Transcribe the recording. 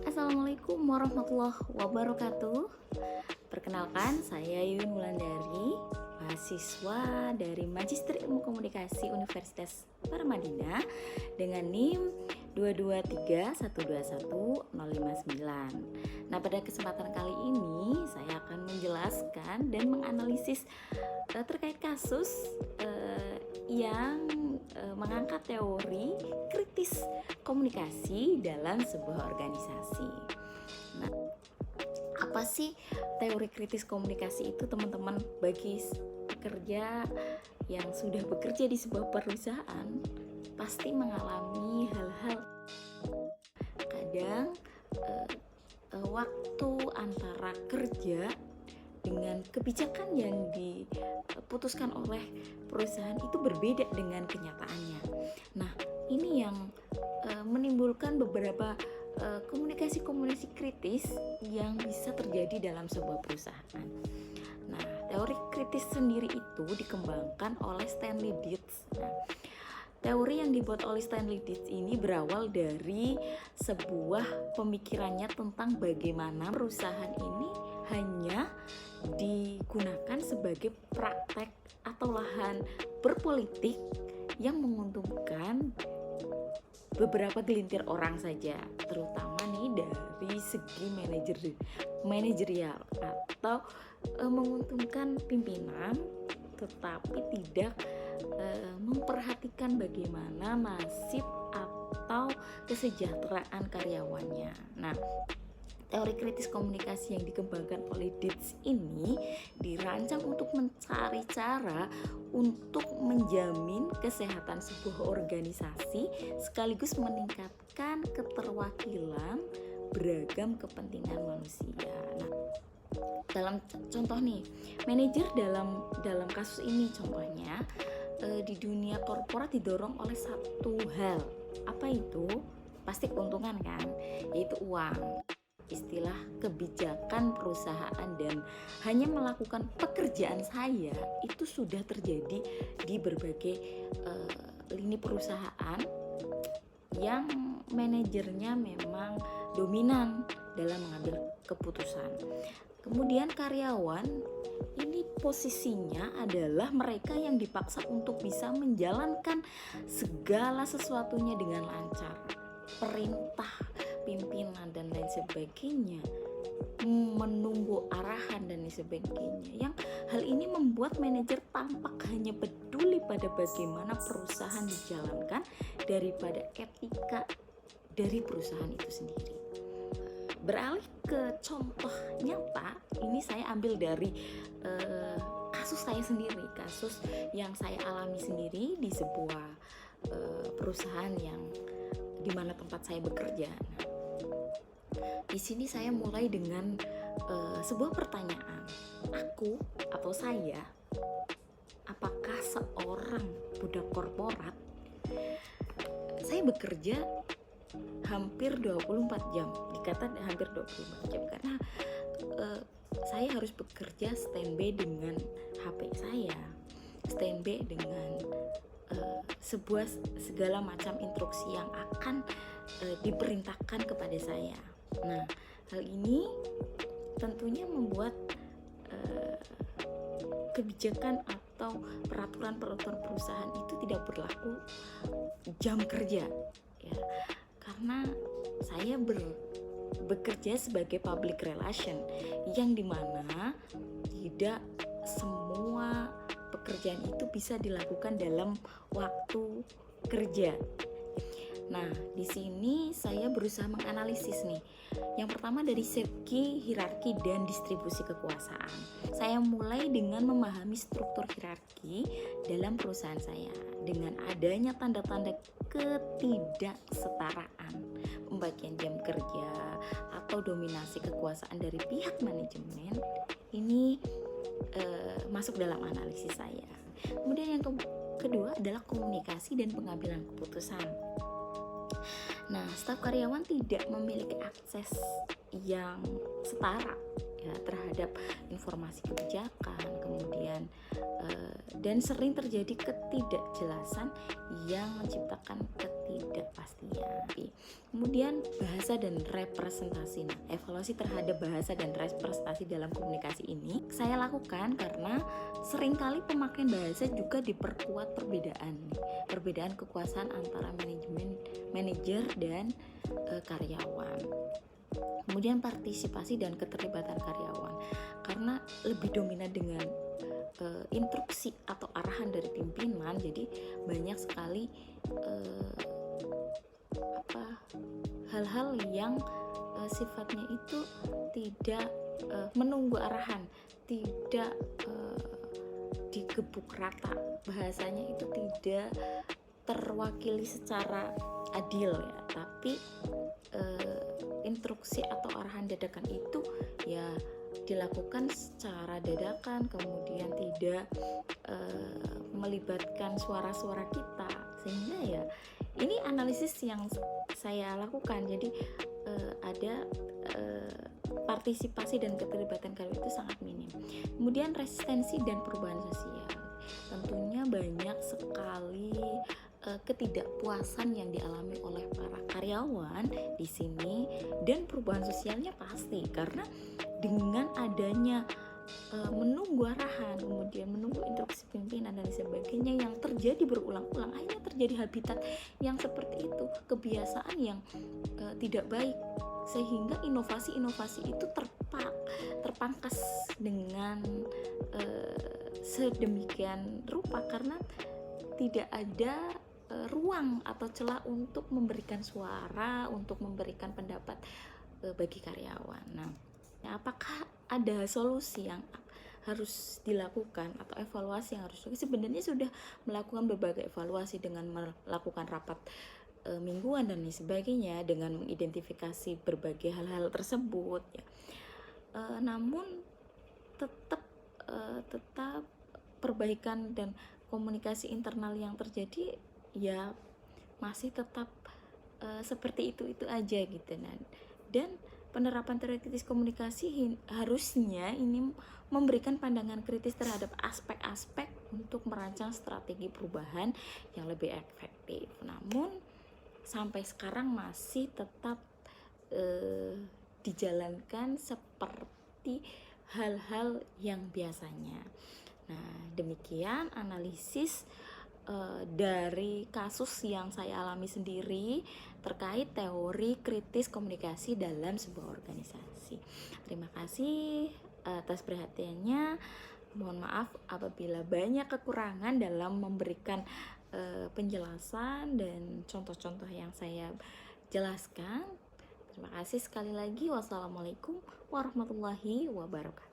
Assalamualaikum warahmatullahi wabarakatuh. Perkenalkan, saya Yuyun Wulandari, mahasiswa dari Magister Ilmu Komunikasi Universitas Paramadina dengan NIM 223121059. Nah, pada kesempatan kali ini saya akan menjelaskan dan menganalisis terkait kasus yang mengangkat teori kritis komunikasi dalam sebuah organisasi. Nah, apa sih teori kritis komunikasi itu, teman-teman? Bagi pekerja yang sudah bekerja di sebuah perusahaan pasti mengalami hal-hal kadang waktu antara kerja dengan kebijakan yang diputuskan oleh perusahaan itu berbeda dengan kenyataannya. Nah, ini yang menimbulkan beberapa komunikasi kritis yang bisa terjadi dalam sebuah perusahaan. Nah, teori kritis sendiri itu dikembangkan oleh Stanley Dietz. Nah, teori yang dibuat oleh Stanley Dietz ini berawal dari sebuah pemikirannya tentang bagaimana perusahaan ini hanya digunakan sebagai praktek atau lahan berpolitik yang menguntungkan beberapa gelintir orang saja, terutama nih dari segi manajerial atau menguntungkan pimpinan, tetapi tidak memperhatikan bagaimana nasib atau kesejahteraan karyawannya. Nah, teori kritis komunikasi yang dikembangkan oleh Dietz ini dirancang untuk mencari cara untuk menjamin kesehatan sebuah organisasi sekaligus meningkatkan keterwakilan beragam kepentingan manusia. Nah, dalam contoh nih, manajer dalam kasus ini contohnya di dunia korporat didorong oleh satu hal. Apa itu? Pasti keuntungan kan, yaitu uang. Istilah kebijakan perusahaan dan hanya melakukan pekerjaan saya itu sudah terjadi di berbagai lini perusahaan yang manajernya memang dominan dalam mengambil keputusan. Kemudian karyawan ini posisinya adalah mereka yang dipaksa untuk bisa menjalankan segala sesuatunya dengan lancar. Perintah pimpinan dan lain sebagainya, menunggu arahan dan lain sebagainya, yang hal ini membuat manajer tampak hanya peduli pada bagaimana perusahaan dijalankan daripada etika dari perusahaan itu sendiri. Beralih ke contoh nyata, ini saya ambil dari kasus saya sendiri, kasus yang saya alami sendiri di sebuah perusahaan yang di mana tempat saya bekerja. Nah, di sini saya mulai dengan sebuah pertanyaan. Aku atau saya, apakah seorang budak korporat? Saya bekerja hampir 24 jam. Dikatakan hampir 24 jam karena saya harus bekerja standby dengan HP saya, standby dengan segala macam instruksi yang akan diperintahkan kepada saya. Nah, hal ini tentunya membuat kebijakan atau peraturan perusahaan itu tidak berlaku jam kerja, ya, karena saya bekerja sebagai public relation yang dimana tidak semua pekerjaan itu bisa dilakukan dalam waktu kerja. Nah, di sini saya berusaha menganalisis nih. Yang pertama dari segi hierarki dan distribusi kekuasaan. Saya mulai dengan memahami struktur hierarki dalam perusahaan saya dengan adanya tanda-tanda ketidaksetaraan, pembagian jam kerja atau dominasi kekuasaan dari pihak manajemen. Ini masuk dalam analisis saya. Kemudian yang kedua adalah komunikasi dan pengambilan keputusan. Nah, staf karyawan tidak memiliki akses yang setara ya terhadap informasi kebijakan, kemudian dan sering terjadi ketidakjelasan yang menciptakan ketidakpastian. Kemudian bahasa dan representasi. Nah, evaluasi terhadap bahasa dan representasi dalam komunikasi ini saya lakukan karena seringkali pemakaian bahasa juga diperkuat perbedaan kekuasaan antara manajer dan karyawan. Kemudian partisipasi dan keterlibatan karyawan, karena lebih dominan dengan instruksi atau arahan dari pimpinan, jadi banyak sekali hal-hal yang sifatnya itu tidak menunggu arahan, tidak digebuk rata, bahasanya itu tidak terwakili secara adil ya, tapi instruksi atau arahan dadakan itu ya dilakukan secara dadakan, kemudian tidak melibatkan suara-suara kita, sehingga ya ini analisis yang saya lakukan. Jadi ada partisipasi dan keterlibatan karyawan itu sangat minim. Kemudian resistensi dan perubahan sosial, tentunya banyak sekali ketidakpuasan yang dialami oleh para karyawan di sini, dan perubahan sosialnya pasti karena dengan adanya menunggu arahan, kemudian menunggu instruksi pimpinan dan sebagainya yang terjadi berulang-ulang, akhirnya terjadi habitat yang seperti itu, kebiasaan yang tidak baik, sehingga inovasi-inovasi itu terpangkas dengan sedemikian rupa karena tidak ada ruang atau celah untuk memberikan suara, untuk memberikan pendapat bagi karyawan. Nah, apakah ada solusi yang harus dilakukan atau evaluasi yang harus dilakukan? Sebenarnya sudah melakukan berbagai evaluasi dengan melakukan rapat mingguan dan lain sebagainya, dengan mengidentifikasi berbagai hal-hal tersebut ya. Namun tetap perbaikan dan komunikasi internal yang terjadi ya masih tetap seperti itu aja gitu. Dan penerapan teori kritis komunikasi harusnya ini memberikan pandangan kritis terhadap aspek-aspek untuk merancang strategi perubahan yang lebih efektif. Namun sampai sekarang masih tetap dijalankan seperti hal-hal yang biasanya. Nah, demikian analisis dari kasus yang saya alami sendiri terkait teori kritis komunikasi dalam sebuah organisasi. Terima kasih atas perhatiannya. Mohon maaf apabila banyak kekurangan dalam memberikan penjelasan dan contoh-contoh yang saya jelaskan. Terima kasih sekali lagi. Wassalamualaikum warahmatullahi wabarakatuh.